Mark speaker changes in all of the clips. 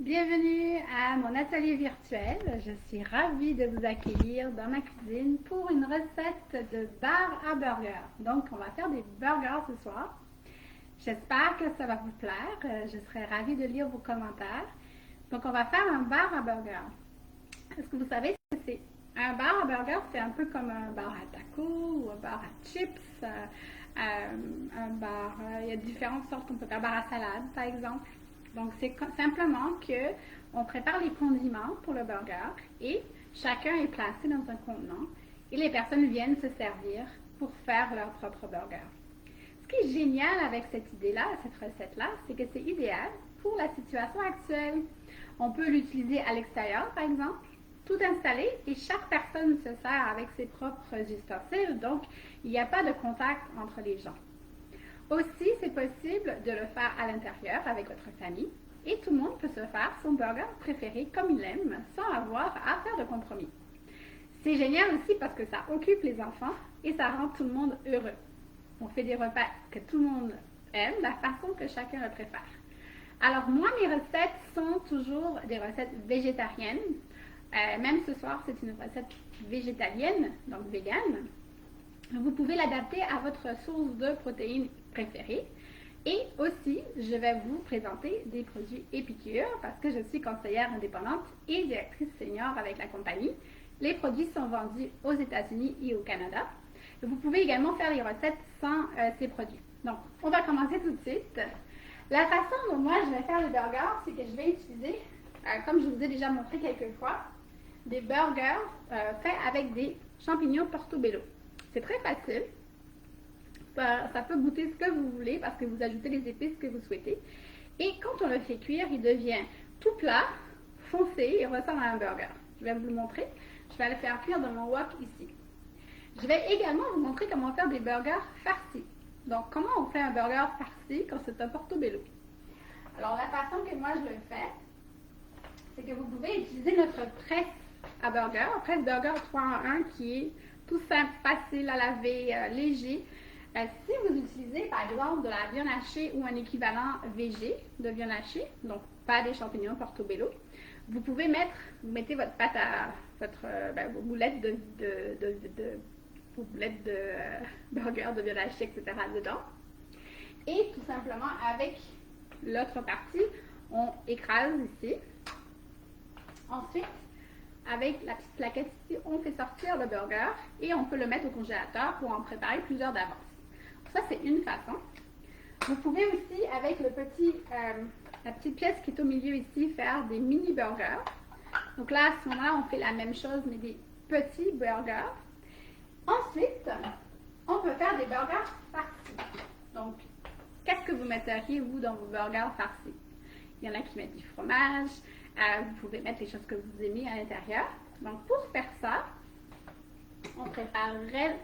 Speaker 1: Bienvenue à mon atelier virtuel. Je suis ravie de vous accueillir dans ma cuisine pour une recette de bar à burger. Donc, on va faire des burgers ce soir. J'espère que ça va vous plaire. Je serai ravie de lire vos commentaires. Donc, on va faire un bar à burger. Est-ce que vous savez ce que c'est? Un bar à burger, c'est un peu comme un bar à tacos ou un bar à chips. Un bar, il y a différentes sortes. On peut faire bar à salade, par exemple. Donc, c'est simplement que on prépare les condiments pour le burger et chacun est placé dans un contenant et les personnes viennent se servir pour faire leur propre burger. Ce qui est génial avec cette idée-là, cette recette-là, c'est que c'est idéal pour la situation actuelle. On peut l'utiliser à l'extérieur, par exemple, tout installé et chaque personne se sert avec ses propres ustensiles, donc il n'y a pas de contact entre les gens. Aussi, c'est possible de le faire à l'intérieur avec votre famille et tout le monde peut se faire son burger préféré comme il aime sans avoir à faire de compromis. C'est génial aussi parce que ça occupe les enfants et ça rend tout le monde heureux. On fait des repas que tout le monde aime, la façon que chacun le préfère. Alors moi, mes recettes sont toujours des recettes végétariennes. Même ce soir, c'est une recette végétalienne, donc végane. Vous pouvez l'adapter à votre source de protéines préférée. Et aussi, je vais vous présenter des produits Épicure parce que je suis conseillère indépendante et directrice senior avec la compagnie. Les produits sont vendus aux États-Unis et au Canada. Vous pouvez également faire les recettes sans ces produits. Donc, on va commencer tout de suite. La façon dont moi je vais faire les burgers, c'est que je vais utiliser, comme je vous ai déjà montré quelques fois, des burgers faits avec des champignons portobello. C'est très facile. Ça peut goûter ce que vous voulez parce que vous ajoutez les épices que vous souhaitez. Et quand on le fait cuire, il devient tout plat, foncé et ressemble à un burger. Je vais vous le montrer. Je vais le faire cuire dans mon wok ici. Je vais également vous montrer comment faire des burgers farcis. Donc, comment on fait un burger farci quand c'est un portobello? Alors, la façon que moi je le fais, c'est que vous pouvez utiliser notre presse à burger, presse burger 3 en 1 qui est tout simple, facile à laver, léger. Si vous utilisez par exemple de la viande hachée ou un équivalent végé de viande hachée, donc pas des champignons portobello, vous pouvez vous mettez votre pâte à vos boulettes vos boulettes de burger, de viande hachée, etc. dedans. Et tout simplement avec l'autre partie, on écrase ici. Ensuite, avec la petite plaquette ici, on fait sortir le burger et on peut le mettre au congélateur pour en préparer plusieurs d'avance. Ça, c'est une façon. Vous pouvez aussi, avec la petite pièce qui est au milieu ici, faire des mini burgers. Donc là, à ce moment-là, on fait la même chose, mais des petits burgers. Ensuite, on peut faire des burgers farcis. Donc, qu'est-ce que vous metteriez, vous, dans vos burgers farcis? Il y en a qui mettent du fromage. Vous pouvez mettre les choses que vous aimez à l'intérieur. Donc, pour faire ça, on préparerait,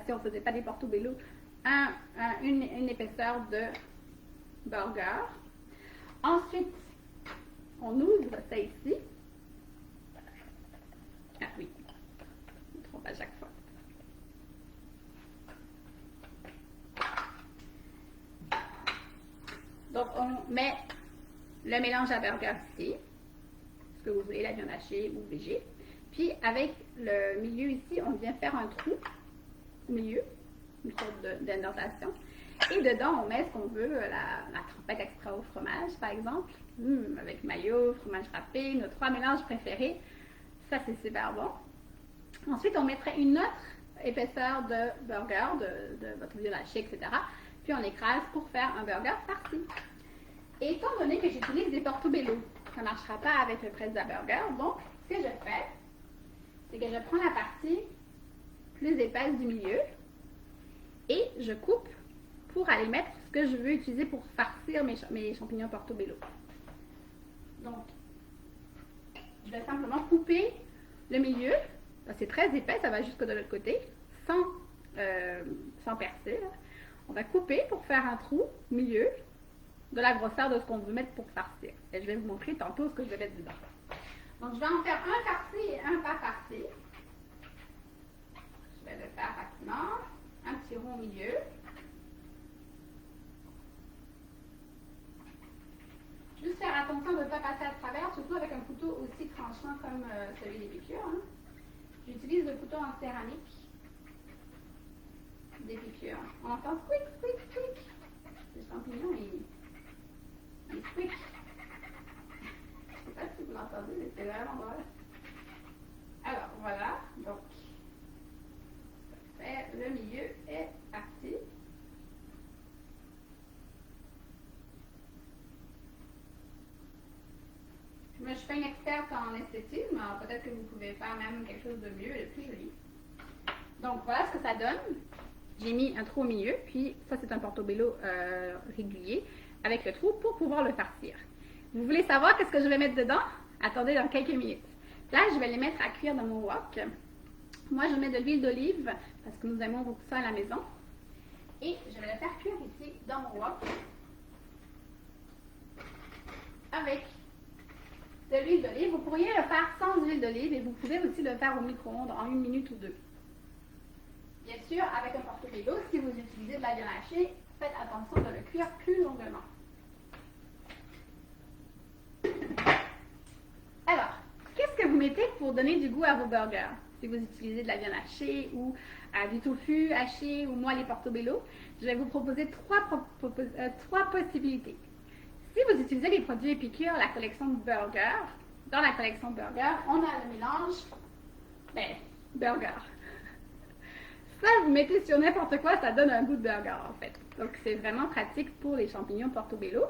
Speaker 1: si on ne faisait pas des portobello, une épaisseur de burger. Ensuite, on ouvre ça ici. Ah oui, je me trompe à chaque fois. Donc, on met le mélange à burger ici, ce que vous voulez, la viande hachée ou végé. Puis, avec le milieu ici, on vient faire un trou au milieu, une sorte d'indentation. Et dedans, on met ce qu'on veut, la trompette extra au fromage, par exemple, avec mayo, fromage râpé, nos 3 mélanges préférés. Ça, c'est super bon. Ensuite, on mettrait une autre épaisseur de burger, de votre viande hachée, etc. Puis, on écrase pour faire un burger farci. Et étant donné que j'utilise des portobello, ça ne marchera pas avec le presse à burger. Donc, ce que je fais, c'est que je prends la partie plus épaisse du milieu et je coupe pour aller mettre ce que je veux utiliser pour farcir mes champignons portobello. Donc, je vais simplement couper le milieu, parce que c'est très épais, ça va jusqu'au de l'autre côté, sans percer. Là. On va couper pour faire un trou au milieu de la grosseur de ce qu'on veut mettre pour farcir. Et je vais vous montrer tantôt ce que je vais mettre dedans. Donc, je vais en faire un farci et un pas farci. Je vais le faire rapidement. Un petit rond au milieu. Juste faire attention attention de ne pas passer à travers, surtout avec un couteau aussi tranchant comme celui des piqûres. Hein. J'utilise le couteau en céramique des piqûres. On entend squeak, squeak, squeak. Les champignons, ils squeak. Je ne sais pas si vous l'entendez, mais c'est vraiment drôle. Alors, voilà. Donc, le milieu est parti. Moi, je suis pas une experte en esthétisme, alors peut-être que vous pouvez faire même quelque chose de mieux et de plus joli. Donc, voilà ce que ça donne. J'ai mis un trou au milieu, puis ça, c'est un portobello régulier avec le trou pour pouvoir le farcir. Vous voulez savoir qu'est-ce que je vais mettre dedans? Attendez dans quelques minutes. Là, je vais les mettre à cuire dans mon wok. Moi, je mets de l'huile d'olive parce que nous aimons beaucoup ça à la maison. Et je vais le faire cuire ici dans mon wok avec de l'huile d'olive. Vous pourriez le faire sans huile d'olive et vous pouvez aussi le faire au micro-ondes en 1 minute ou 2. Bien sûr, avec un portobello, si vous utilisez de la viande hachée, faites attention de le cuire plus longuement. Alors, qu'est-ce que vous mettez pour donner du goût à vos burgers? Si vous utilisez de la viande hachée ou du tofu haché ou moi les portobello, je vais vous proposer trois possibilités. Si vous utilisez les produits Épicure, la collection burger, dans la collection burger, on a le mélange burger. Ça, vous mettez sur n'importe quoi, ça donne un goût de burger en fait. Donc c'est vraiment pratique pour les champignons portobello.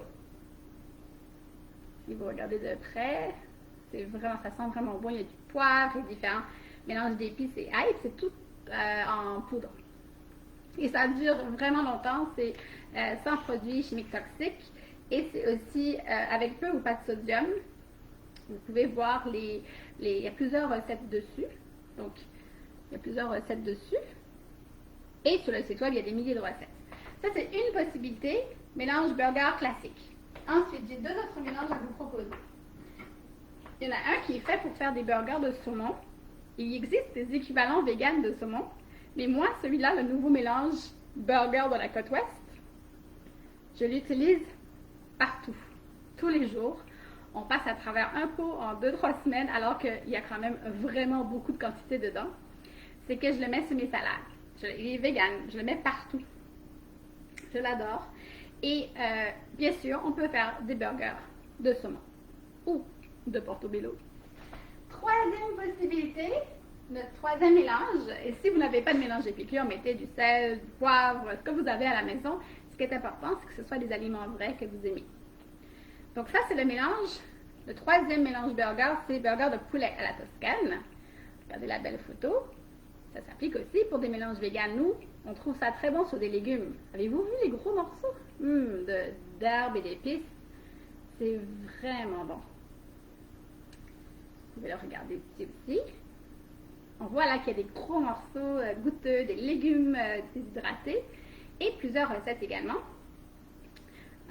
Speaker 1: Si vous regardez de près, ça sent vraiment bon. Il y a du poivre et différents mélanges d'épices et ail, c'est tout en poudre. Et ça dure vraiment longtemps, c'est sans produits chimiques toxiques. Et c'est aussi avec peu ou pas de sodium. Vous pouvez voir il y a plusieurs recettes dessus. Donc, il y a plusieurs recettes dessus. Et sur le site web, il y a des milliers de recettes. Ça, c'est une possibilité, mélange burger classique. Ensuite, j'ai 2 autres mélanges à vous proposer. Il y en a un qui est fait pour faire des burgers de saumon. Il existe des équivalents véganes de saumon. Mais moi, celui-là, le nouveau mélange burger de la côte ouest, je l'utilise partout, tous les jours. On passe à travers un pot en 2-3 semaines alors qu'il y a quand même vraiment beaucoup de quantité dedans. C'est que je le mets sur mes salades. Il est vegan, je le mets partout. Je l'adore. Et bien sûr, on peut faire des burgers de saumon ou de portobello. Troisième possibilité, le troisième mélange. Et si vous n'avez pas de mélange Épicure, mettez du sel, du poivre, ce que vous avez à la maison. Ce qui est important, c'est que ce soit des aliments vrais que vous aimez. Donc ça, c'est le mélange. Le troisième mélange burger, c'est burger de poulet à la Toscane. Regardez la belle photo. Ça s'applique aussi pour des mélanges véganes. Nous, on trouve ça très bon sur des légumes. Avez-vous vu les gros morceaux d'herbes et d'épices? C'est vraiment bon. Vous pouvez le regarder ici aussi. On voit là qu'il y a des gros morceaux goûteux, des légumes déshydratés et plusieurs recettes également.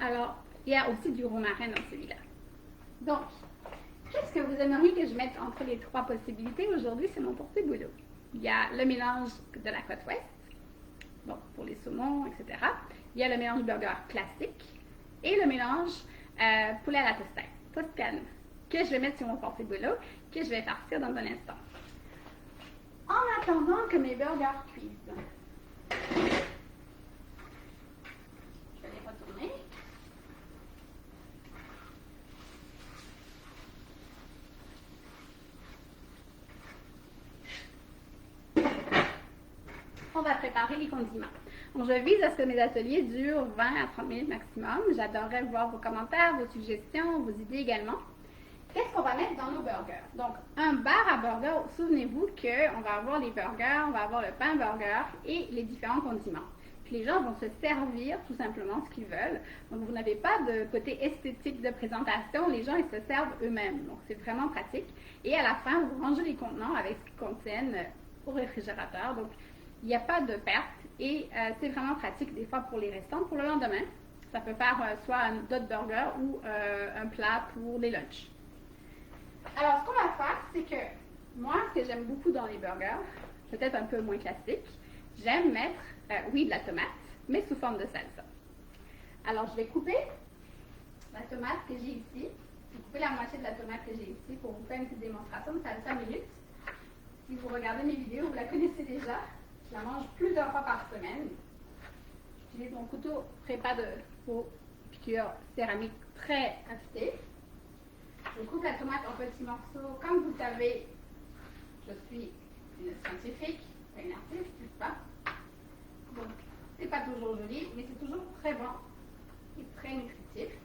Speaker 1: Alors, il y a aussi du romarin dans celui-là. Donc, qu'est-ce que vous aimeriez que je mette entre les 3 possibilités? Aujourd'hui, c'est mon portobello. Il y a le mélange de la côte ouest, donc pour les saumons, etc. Il y a le mélange burger classique et le mélange poulet à la Toscane, que je vais mettre sur mon portobello, que je vais farcir dans un instant. En attendant que mes burgers cuisent, je vais les retourner. On va préparer les condiments. Donc, je vise à ce que mes ateliers durent 20 à 30 minutes maximum. J'adorerais voir vos commentaires, vos suggestions, vos idées également. Qu'est-ce qu'on va mettre dans nos burgers? Donc, un bar à burger, souvenez-vous qu'on va avoir les burgers, on va avoir le pain burger et les différents condiments. Puis les gens vont se servir tout simplement ce qu'ils veulent. Donc, vous n'avez pas de côté esthétique de présentation. Les gens, ils se servent eux-mêmes. Donc, c'est vraiment pratique. Et à la fin, vous rangez les contenants avec ce qu'ils contiennent au réfrigérateur. Donc, il n'y a pas de perte et c'est vraiment pratique des fois pour les restants. Pour le lendemain, ça peut faire soit un dot burger ou un plat pour les lunchs. Alors, ce qu'on va faire, c'est que moi, ce que j'aime beaucoup dans les burgers, peut-être un peu moins classique, j'aime mettre, oui, de la tomate, mais sous forme de salsa. Alors, je vais couper la tomate que j'ai ici. coupé la moitié de la tomate que j'ai ici pour vous faire une petite démonstration de salsa minute. Si vous regardez mes vidéos, vous la connaissez déjà. Je la mange plusieurs fois par semaine. J'utilise mon couteau prépa de pour piqûre céramique très affûté. Je coupe la tomate en petits morceaux. Comme vous savez, je suis une scientifique, pas une artiste, n'est-ce pas? Donc, c'est pas toujours joli, mais c'est toujours très bon et très nutritif.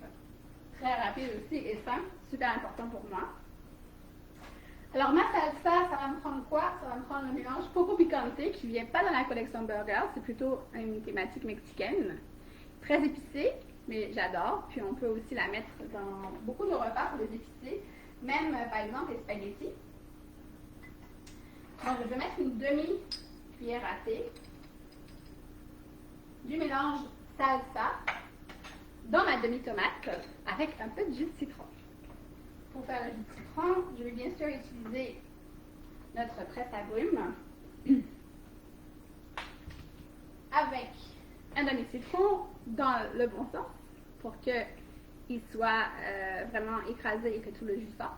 Speaker 1: Très rapide aussi et sain, super important pour moi. Alors ma salsa, ça va me prendre quoi? Ça va me prendre le mélange Poco Picante qui ne vient pas dans la collection burger, c'est plutôt une thématique mexicaine. Très épicée, mais j'adore. Puis on peut aussi la mettre dans beaucoup de repas pour les épicer, même par exemple les spaghettis. Donc je vais mettre une demi-cuillère à thé du mélange salsa dans ma demi-tomate avec un peu de jus de citron. Pour faire le jus de citron, je vais bien sûr utiliser notre presse à grumes avec un demi-citron dans le bon sens pour qu'il soit vraiment écrasé et que tout le jus sorte.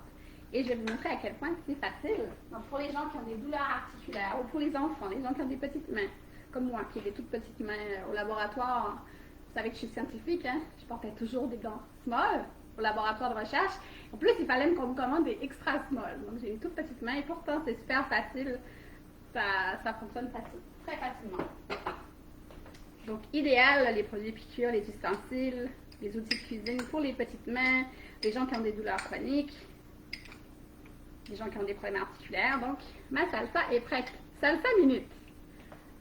Speaker 1: Et je vais vous montrer à quel point c'est facile. Donc pour les gens qui ont des douleurs articulaires ou pour les enfants, les gens qui ont des petites mains, comme moi qui ai des toutes petites mains au laboratoire. Vous savez que je suis scientifique, hein? Je portais toujours des gants small au laboratoire de recherche. En plus, il fallait qu'on me commande des extra small. Donc, j'ai une toute petite main et pourtant, c'est super facile. Ça fonctionne très facilement. Donc, idéal, les produits piqûres, les ustensiles, les outils de cuisine pour les petites mains, les gens qui ont des douleurs chroniques, les gens qui ont des problèmes articulaires. Donc, ma salsa est prête. Salsa minute.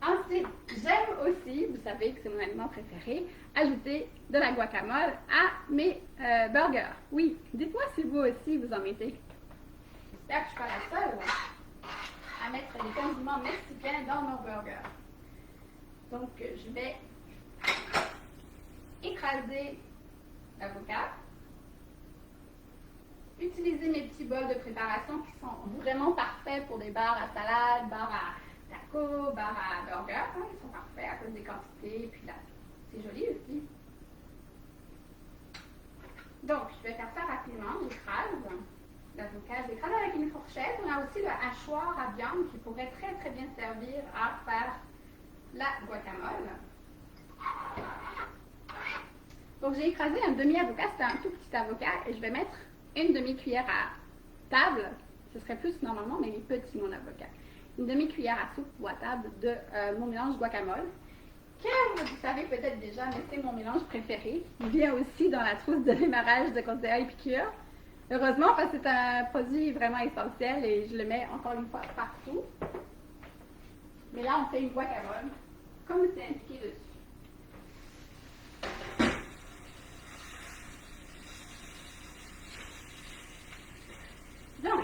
Speaker 1: Ensuite, j'aime aussi, vous savez que c'est mon aliment préféré, ajouter de la guacamole à mes burgers. Oui, dites-moi si vous aussi vous en mettez. J'espère que je ne suis pas la seule à mettre des condiments mexicains dans mon burger. Donc, je vais écraser l'avocat, utiliser mes petits bols de préparation qui sont vraiment parfaits pour des bars à salade, bars à tacos, bar à burger, hein, ils sont parfaits à cause des quantités, et puis là, c'est joli aussi. Donc, je vais faire ça rapidement, j'écrase l'avocat, j'écrase avec une fourchette. On a aussi le hachoir à viande qui pourrait très très bien servir à faire la guacamole. Donc, j'ai écrasé un demi-avocat, c'était un tout petit avocat, et je vais mettre une demi-cuillère à table, ce serait plus normalement, mais il est petit mon avocat. Une demi-cuillère à soupe ou à table de mon mélange guacamole, que vous savez peut-être déjà, mais c'est mon mélange préféré. Il vient aussi dans la trousse de démarrage de Conseil Épicure. Heureusement, parce que c'est un produit vraiment essentiel et je le mets encore une fois partout. Mais là, on fait une guacamole, comme c'est indiqué dessus. Donc,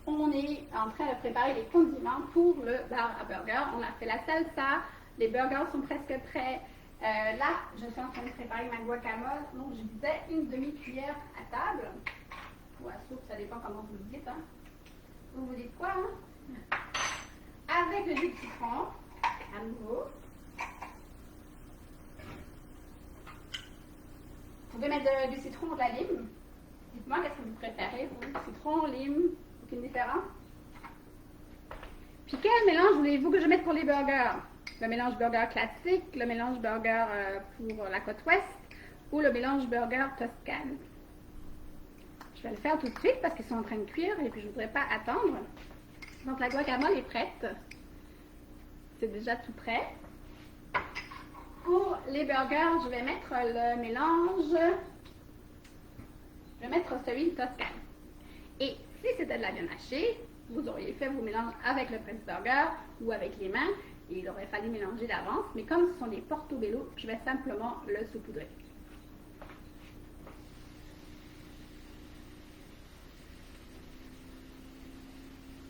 Speaker 1: on est en train de préparer les condiments pour le bar à burger. On a fait la salsa, les burgers sont presque prêts. Là, je suis en train de préparer ma guacamole. Donc, je disais une demi-cuillère à table. Ou à soupe, ça dépend comment vous le dites. Hein. Vous dites quoi? Hein? Avec le jus de citron, à nouveau. Vous pouvez mettre du citron ou de la lime. Dites-moi qu'est-ce que vous préférez, vous? Citron, lime, aucune différence? Puis quel mélange voulez-vous que je mette pour les burgers? Le mélange burger classique, le mélange burger pour la côte ouest ou le mélange burger Toscane? Je vais le faire tout de suite parce qu'ils sont en train de cuire et puis je ne voudrais pas attendre. Donc la guacamole est prête. C'est déjà tout prêt. Pour les burgers, je vais mettre le mélange. Je vais mettre celui de Toscane. Et si c'était de la viande hachée, vous auriez fait vos mélanges avec le presse-burger ou avec les mains. Et il aurait fallu mélanger d'avance. Mais comme ce sont des portobello, je vais simplement le saupoudrer.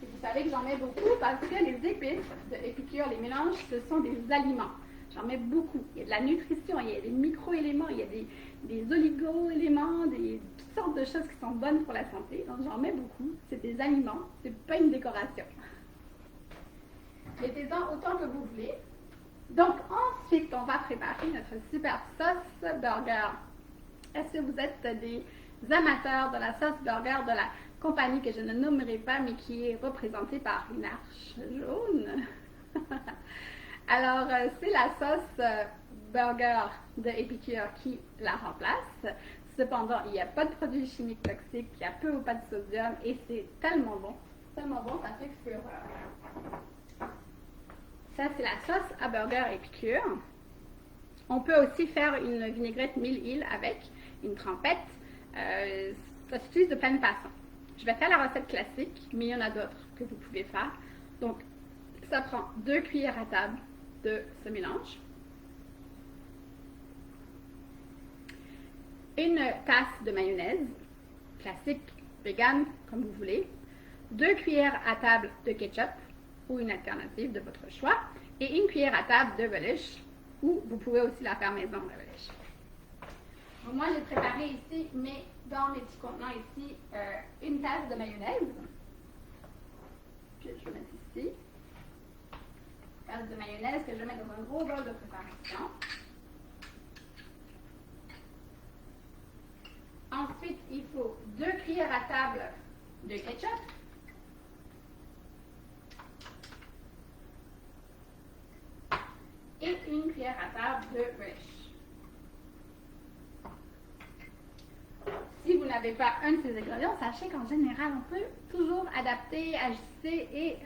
Speaker 1: Et vous savez que j'en mets beaucoup parce que les épices de Épicure, les mélanges, ce sont des aliments. J'en mets beaucoup. Il y a de la nutrition, il y a des micro-éléments, il y a des oligo-éléments, toutes sortes de choses qui sont bonnes pour la santé. Donc j'en mets beaucoup. C'est des aliments, c'est pas une décoration. Mettez-en autant que vous voulez. Donc ensuite, on va préparer notre super sauce burger. Est-ce que vous êtes des amateurs de la sauce burger de la compagnie que je ne nommerai pas, mais qui est représentée par une arche jaune? Alors, c'est la sauce burger de Épicure qui la remplace. Cependant, il n'y a pas de produits chimiques toxiques, il y a peu ou pas de sodium et c'est tellement bon, ça fait fureur. Ça, c'est la sauce à burger Épicure. On peut aussi faire une vinaigrette 1000 îles avec une trempette. Ça s'utilise de plein de façons. Je vais faire la recette classique, mais il y en a d'autres que vous pouvez faire. Donc, ça prend 2 cuillères à table de ce mélange, une tasse de mayonnaise, classique, vegan, comme vous voulez, 2 cuillères à table de ketchup ou une alternative de votre choix, et une cuillère à table de relish, ou vous pouvez aussi la faire maison, la relish. Donc, moi, j'ai préparé ici, mais dans mes petits contenants ici, une tasse de mayonnaise, que je vais mettre ici. De mayonnaise que je vais mettre dans un gros bol de préparation. Ensuite, il faut 2 cuillères à table de ketchup. Et une cuillère à table de relish. Si vous n'avez pas un de ces ingrédients, sachez qu'en général, on peut toujours adapter, ajuster et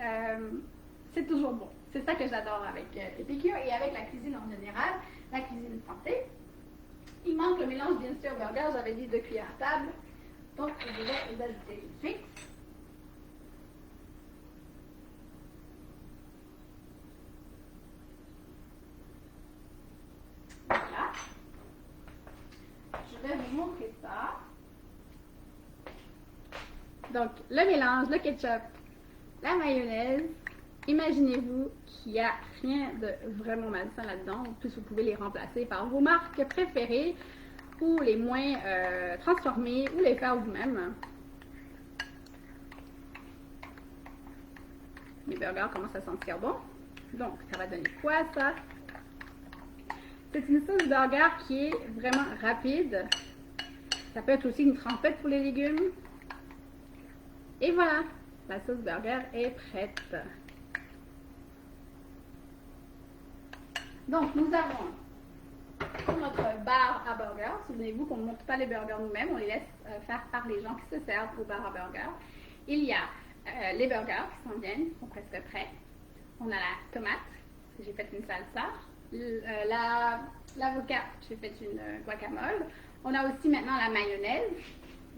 Speaker 1: c'est toujours bon. C'est ça que j'adore avec Épicure et avec la cuisine en général, la cuisine santé. Il manque le mélange bien sûr burger, j'avais dit 2 cuillères à table, donc je vais les ajouter tout de suite. Voilà. Je vais vous montrer ça. Donc le mélange, le ketchup, la mayonnaise. Imaginez-vous qu'il n'y a rien de vraiment malsain là-dedans. En plus, vous pouvez les remplacer par vos marques préférées ou les moins transformées ou les faire vous-même. Mes burgers commencent à sentir bon. Donc, ça va donner quoi, ça? C'est une sauce burger qui est vraiment rapide. Ça peut être aussi une trempette pour les légumes. Et voilà, la sauce burger est prête. Donc, nous avons pour notre bar à burger, souvenez-vous qu'on ne monte pas les burgers nous-mêmes, on les laisse faire par les gens qui se servent au bar à burger. Il y a les burgers qui s'en viennent, sont presque prêts. On a la tomate, j'ai fait une salsa. L'avocat, j'ai fait une guacamole. On a aussi maintenant la mayonnaise,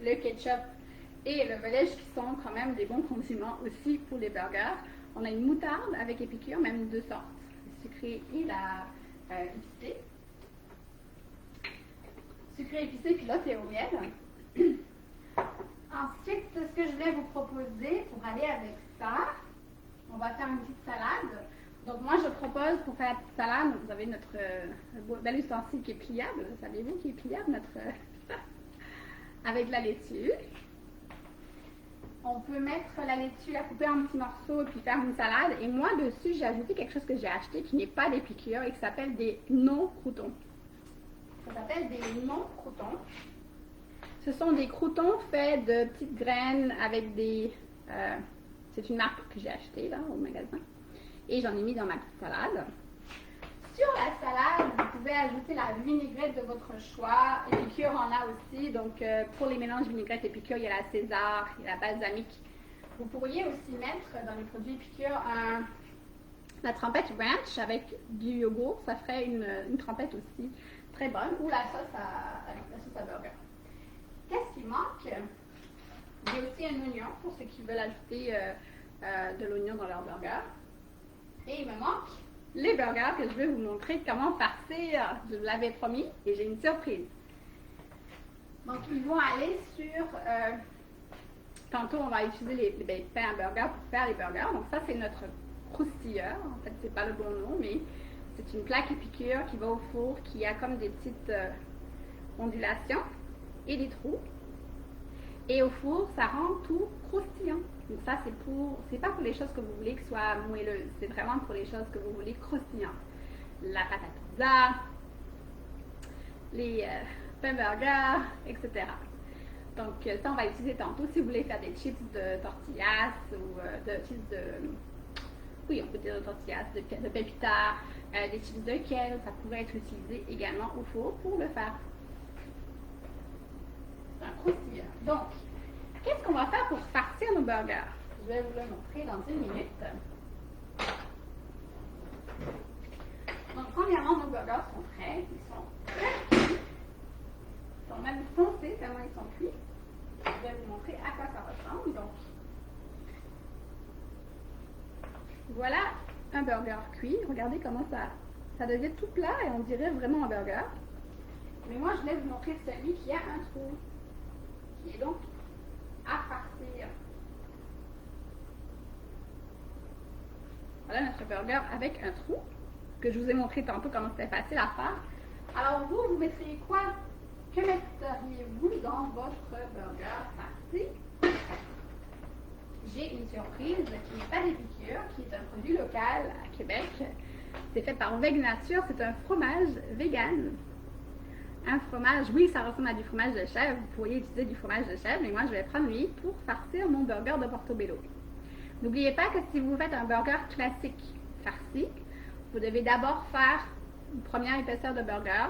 Speaker 1: le ketchup et le relish qui sont quand même des bons condiments aussi pour les burgers. On a une moutarde avec Épicure, même 2 sortes. Sucré et la épicée. Sucré épicé, puis là, c'est au miel. Ensuite, ce que je voulais vous proposer pour aller avec ça, on va faire une petite salade. Donc, moi, je propose pour faire la petite salade, vous avez notre bel ustensile qui est pliable. Savez-vous qui est pliable, notre avec de la laitue. On peut mettre la laitue, la couper en petits morceaux et puis faire une salade. Et moi, dessus, j'ai ajouté quelque chose que j'ai acheté qui n'est pas d'Épicure et qui s'appelle des non-croutons. Ça s'appelle des non-croutons. Ce sont des croutons faits de petites graines avec des... c'est une marque que j'ai achetée là au magasin. Et j'en ai mis dans ma petite salade. Sur la salade, vous pouvez ajouter la vinaigrette de votre choix. Épicure en a aussi. Donc, pour les mélanges vinaigrette Épicure, il y a la César, il y a la balsamique. Vous pourriez aussi mettre dans les produits Épicure la trempette ranch avec du yogourt. Ça ferait une trempette aussi très bonne. Ou la sauce à burger. Qu'est-ce qui manque? Il y a aussi un oignon pour ceux qui veulent ajouter de l'oignon dans leur burger. Et il me manque les burgers que je vais vous montrer comment farcir. Je vous l'avais promis et j'ai une surprise. Donc, ils vont aller sur... tantôt, on va utiliser les pains à burger pour faire les burgers. Donc, ça, c'est notre croustilleur. En fait, c'est pas le bon nom, mais c'est une plaque Épicure qui va au four, qui a comme des petites ondulations et des trous. Et au four, ça rend tout croustillant. Donc ça, c'est pas pour les choses que vous voulez qu'elles soient moelleuses. C'est vraiment pour les choses que vous voulez croustillantes. La pâte à pizza, pain burger, etc. Donc ça, on va utiliser tantôt si vous voulez faire des chips de tortillas ou de chips de... Oui, on peut dire de tortillas, de pepita, des chips de kale, ça pourrait être utilisé également au four pour le faire. C'est un croustillant. Donc, qu'est-ce qu'on va faire pour farcir nos burgers? Je vais vous le montrer dans une minute. Donc, premièrement, nos burgers sont prêts. Ils sont très cuits. Ils sont même foncés tellement ils sont cuits. Je vais vous montrer à quoi ça ressemble. Donc, voilà un burger cuit. Regardez comment ça devient tout plat et on dirait vraiment un burger. Mais moi, je voulais vous montrer celui qui a un trou, qui est donc à farcir. Voilà notre burger avec un trou, que je vous ai montré tantôt comment c'était facile à faire. Alors vous mettriez quoi? Que metteriez-vous dans votre burger farci? J'ai une surprise qui n'est pas des piqûres, qui est un produit local à Québec. C'est fait par Vegnature, c'est un fromage vegan. Un fromage, oui, ça ressemble à du fromage de chèvre. Vous pourriez utiliser du fromage de chèvre, mais moi, je vais prendre lui pour farcir mon burger de Portobello. N'oubliez pas que si vous faites un burger classique farci, vous devez d'abord faire une première épaisseur de burger,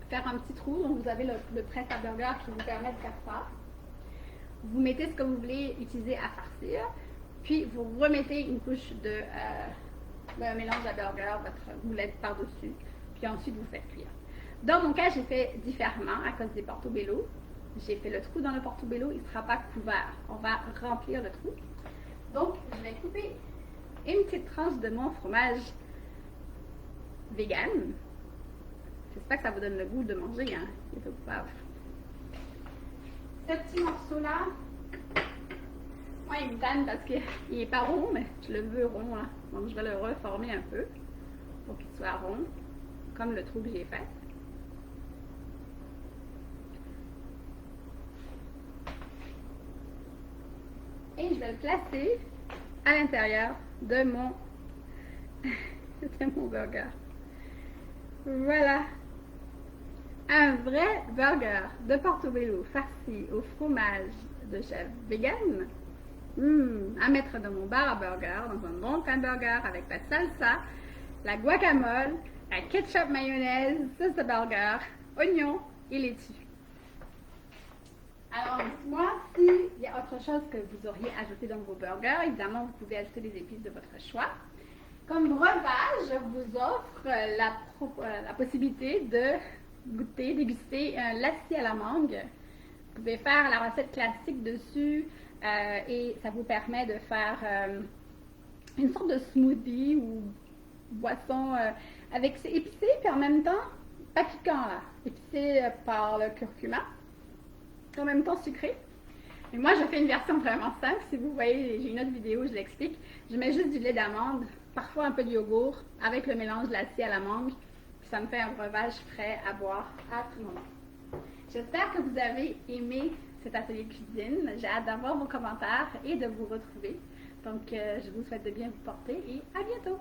Speaker 1: faire un petit trou, donc vous avez le presse à burger qui vous permet de faire ça. Vous mettez ce que vous voulez utiliser à farcir, puis vous remettez une couche de mélange à burger, votre boulette par-dessus, puis ensuite vous faites cuire. Dans mon cas, j'ai fait différemment à cause des Portobello. J'ai fait le trou dans le Portobello, il ne sera pas couvert. On va remplir le trou. Donc, je vais couper une petite tranche de mon fromage vegan. J'espère que ça vous donne le goût de manger, hein. Il est coupable. Ce petit morceau-là, moi, il me tanne parce qu'il n'est pas rond, mais je le veux rond, là. Donc, je vais le reformer un peu pour qu'il soit rond, comme le trou que j'ai fait. Et je vais le placer à l'intérieur de mon burger. Voilà. Un vrai burger de Portobello farci au fromage de chèvre vegan. À mettre dans mon bar à burger, dans un bon pain burger avec la salsa, la guacamole, la ketchup mayonnaise, sauce de burger, oignons et laitue. Alors, dites-moi s'il y a autre chose que vous auriez ajouté dans vos burgers. Évidemment, vous pouvez ajouter des épices de votre choix. Comme breuvage, je vous offre la possibilité de goûter, déguster un lassi à la mangue. Vous pouvez faire la recette classique dessus et ça vous permet de faire une sorte de smoothie ou boisson avec c'est épicé puis en même temps pas piquant là, épicé par le curcuma. En même temps sucré. Mais moi, je fais une version vraiment simple. Si vous voyez, j'ai une autre vidéo, je l'explique. Je mets juste du lait d'amande, parfois un peu de yogourt, avec le mélange lassi à la mangue. Puis ça me fait un breuvage frais à boire à tout moment. J'espère que vous avez aimé cet atelier cuisine. J'ai hâte d'avoir vos commentaires et de vous retrouver. Donc, je vous souhaite de bien vous porter et à bientôt!